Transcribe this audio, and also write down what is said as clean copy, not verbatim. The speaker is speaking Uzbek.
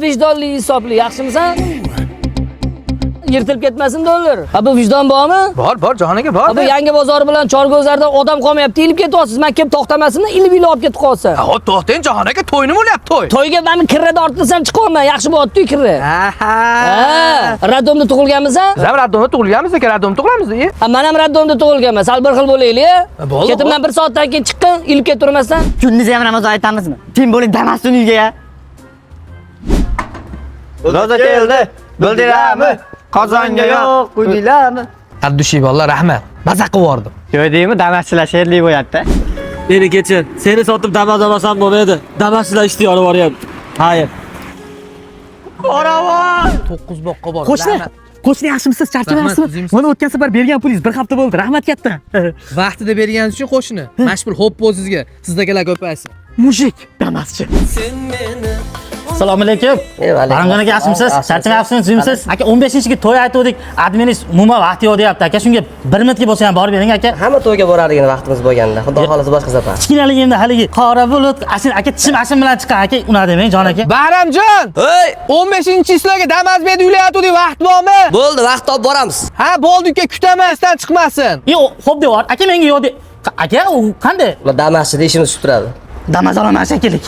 Vijdonli, insofli, yaxshimisan? Yirtilib ketmasin dollar. Ha bu vijdon bormi? Bor, Jahon aka, bor. Bu yangi bozor bilan Chorg'ozlarda odam qolmayapti, ilib ketyapsiz. Men kelib to'xtamasinmi, ilib olib ketib qolsa. Hop, to'xtang, Jahon aka, to'yni bo'lyapti, to'y. To'yga men kirrada ortlasam chiqolman, yaxshi bo'lyapti kirra. Ha, Radomda tug'ilganmisan? Biz ham Radomda tug'ilganmiz aka, Radomda tug'ilamiz. Ha, men ham Radomda tug'ilganman. Sal bir xil bo'laylik. Bo'ldi. Ketimdan 1 soatdan keyin chiqqin, ilib kettirmasdan. Kunniz ham namoz aytamizmi? Tim bo'ling damasdan uyga ya. Roza keldi. Bildirami? Qozonga yo'q, qo'ydinglarmi? Abdushiy bolalar, rahmat. Maza qilib yubordim. Ko'rdingmi, damaschilar sherli bo'lyapti. Meni kechir. Seni sotib Damas olmasam bo'lmaydi. Damaschilar ishni yorib boryapti. Hayır. Qoravon! 9 boqqa bor. Qo'shni yaxshimisiz? Charchamayapsizmi? Mana o'tgan safar bergan pulingiz 1 hafta bo'ldi. Rahmat katta. Vaqtida berganingiz uchun qo'shni. Mashhur hoppo sizga. Sizdagilar ko'paysin. Mujik, damaschi. Assalomu alaykum. Baramjon aka yaxshimisiz? Charchamayapsizmi? Suyimsiz? Aka 15-ga to'y aytdik. Adminis umuman vaqti yo'q deyapti aka. Shunga 1 minutga bo'lsa ham borib bering aka. Hamma to'yga boradigan vaqtimiz bo'lganda. Xudo xolasa boshqa safar. Kichkinaligimda haligi qora bulut, ashin aka tishim bilan chiqqan aka unadi men jon aka. Bahramjon! Hey! 15-sizlarga Damasbek uylayotgandik, vaqt bormi? Bo'ldi, vaqt topib boramiz. Ha, bo'ldi uka, kutamasdan chiqmasin. Yo'q, xo'p deyapti. Aka menga yo'q de. Aka u qanday? Ular Damaschida ishimiz tutib turadi. Damas olaman shekilli.